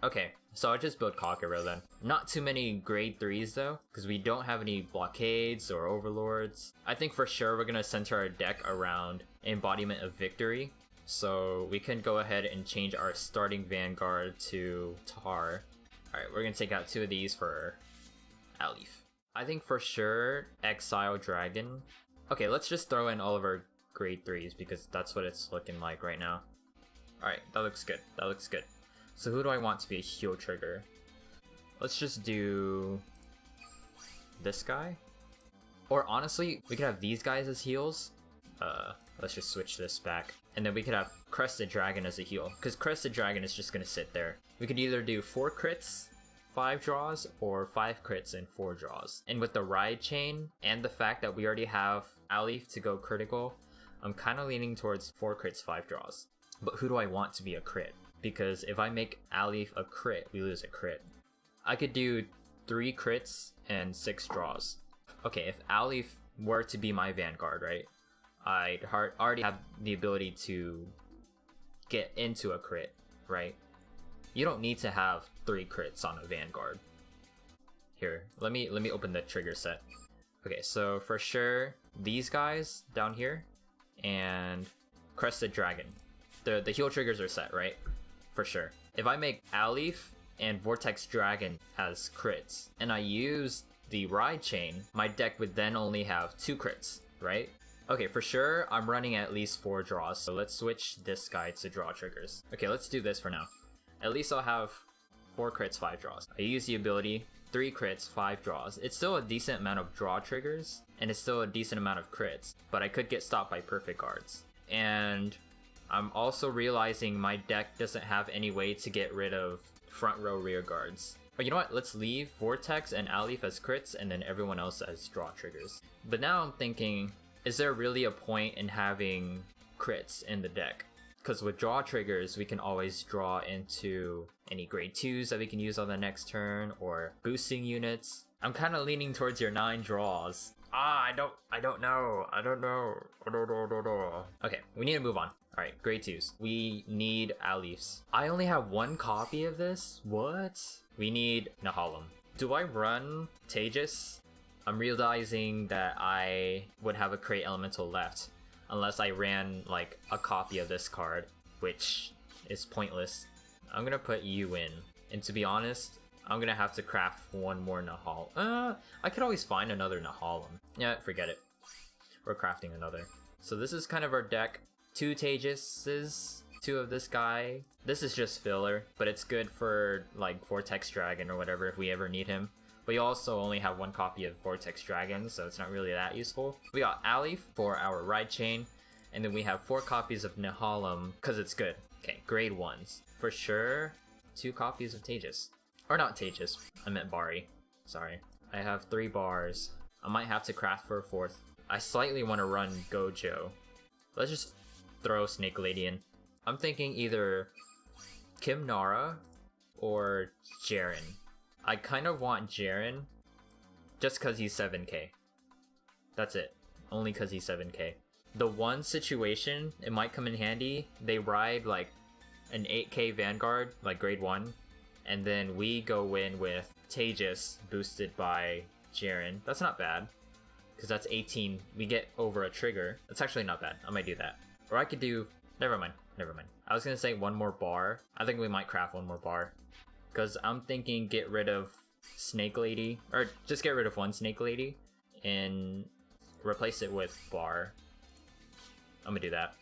Okay, so I'll just build Kagero then. Not too many grade 3s though, because we don't have any blockades or overlords. I think for sure we're gonna center our deck around Embodiment of Victory. So we can go ahead and change our starting Vanguard to Tar. Alright, we're gonna take out 2 of these for Alif. I think for sure Exile Dragon. Okay, let's just throw in all of our grade 3s because that's what it's looking like right now. Alright, that looks good. That looks good. So who do I want to be a heal trigger? Let's just do this guy. Or honestly, we could have these guys as heals. Let's just switch this back. And then we could have Crested Dragon as a heal, because Crested Dragon is just gonna sit there. We could either do 4 crits, 5 draws, or 5 crits and 4 draws. And with the ride chain, and the fact that we already have Alif to go critical, I'm kind of leaning towards 4 crits, 5 draws. But who do I want to be a crit? Because if I make Alif a crit, we lose a crit. I could do 3 crits and 6 draws. Okay, if Alif were to be my Vanguard, right? I'd already have the ability to get into a crit, right? You don't need to have 3 crits on a Vanguard. Here, let me open the trigger set. Okay, so for sure, these guys down here, and Crested Dragon. The heal triggers are set, right? For sure. If I make Alif and Vortex Dragon as crits, and I use the Ride Chain, my deck would then only have 2 crits, right? Okay, for sure, I'm running at least 4 draws, so let's switch this guy to draw triggers. Okay, let's do this for now. At least I'll have 4 crits, 5 draws. I use the ability, 3 crits, 5 draws. It's still a decent amount of draw triggers, and it's still a decent amount of crits, but I could get stopped by perfect guards. And I'm also realizing my deck doesn't have any way to get rid of front row rear guards. But you know what, let's leave Vortex and Alif as crits and then everyone else as draw triggers. But now I'm thinking, is there really a point in having crits in the deck? Because with draw triggers, we can always draw into any grade 2s that we can use on the next turn, or boosting units. I'm kind of leaning towards your 9 draws. I don't know. Okay, we need to move on. Alright, grade 2s. We need Alifs. I only have 1 copy of this? What? We need Nahalem. Do I run Tejas? I'm realizing that I would have a Crate Elemental left, unless I ran like a copy of this card, which is pointless. I'm gonna put you in, and to be honest, I'm gonna have to craft 1 more Nahal. I could always find another Nahalem. Yeah, forget it. We're crafting another. So this is kind of our deck. 2 Tejases, 2 of this guy. This is just filler, but it's good for like Vortex Dragon or whatever if we ever need him. We also only have 1 copy of Vortex Dragon, so it's not really that useful. We got Alif for our Ride Chain, and then we have 4 copies of Nahalem, because it's good. Okay, grade 1s. For sure, 2 copies of Tejas. Or not Tejas, I meant Bari. Sorry. I have 3 bars. I might have to craft for a 4th. I slightly want to run Gojo. Let's just throw Snake Lady in. I'm thinking either Kim Nara or Jaren. I kind of want Jaren just because he's 7k. That's it. Only because he's 7k. The one situation, it might come in handy, they ride like an 8k Vanguard, like grade 1, and then we go in with Tejas boosted by Jaren. That's not bad, because that's 18. We get over a trigger. That's actually not bad. I might do that. Or I could do... Never mind. I was going to say 1 more bar. I think we might craft 1 more bar. Because I'm thinking get rid of Snake Lady, or just get rid of 1 Snake Lady, and replace it with Bar. I'm gonna do that.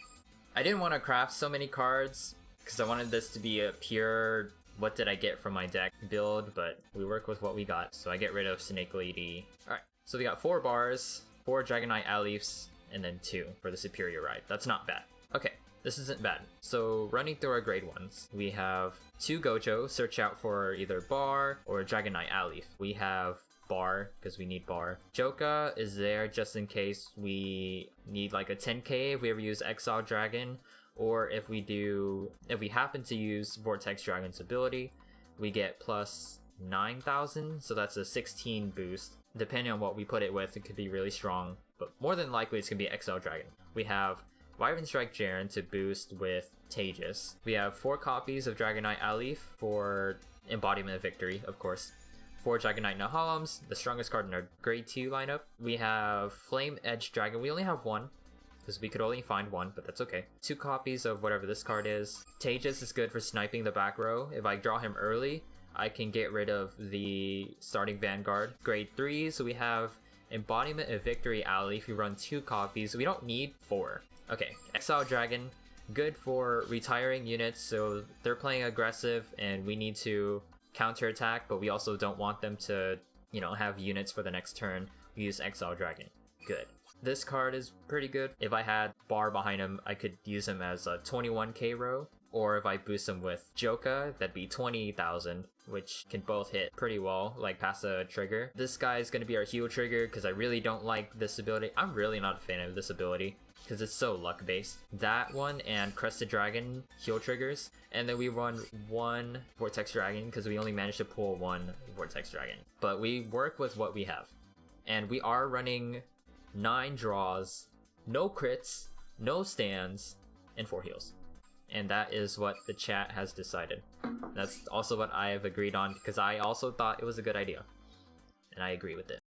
I didn't want to craft so many cards, because I wanted this to be a pure, what did I get from my deck build, but we work with what we got, so I get rid of Snake Lady. Alright, so we got 4 bars, 4 Dragon Knight Alifs, and then 2 for the Superior Ride. That's not bad. Okay. This isn't bad. So running through our grade 1s, we have 2 Gojo, search out for either Bar or Dragon Knight Alif. We have Bar, because we need Bar. Joka is there just in case we need like a 10k if we ever use Exile Dragon, or if we happen to use Vortex Dragon's ability, we get plus 9,000, so that's a 16 boost. Depending on what we put it with, it could be really strong, but more than likely it's going to be Exile Dragon. We have Wyvern Strike Jaren to boost with Tejas. We have 4 copies of Dragonite Alif for Embodiment of Victory, of course. 4 Dragonite Nahaloms, the strongest card in our grade 2 lineup. We have Flame Edge Dragon. We only have 1, because we could only find 1, but that's okay. 2 copies of whatever this card is. Tejas is good for sniping the back row. If I draw him early, I can get rid of the starting Vanguard. Grade 3, so we have Embodiment of Victory Alley. If you run 2 copies, we don't need 4. Okay, Exile Dragon, good for retiring units, so they're playing aggressive and we need to counterattack, but we also don't want them to, you know, have units for the next turn. We use Exile Dragon. Good. This card is pretty good. If I had Bar behind him, I could use him as a 21k row, or if I boost him with Joka, that'd be 20,000, which can both hit pretty well, like past a trigger. This guy is going to be our heal trigger, because I really don't like this ability. I'm really not a fan of this ability, because it's so luck based. That one and Crested Dragon heal triggers, and then we run 1 Vortex Dragon, because we only managed to pull 1 Vortex Dragon. But we work with what we have. And we are running 9 draws, no crits, no stands, and 4 heals. And that is what the chat has decided. That's also what I have agreed on, because I also thought it was a good idea. And I agree with it.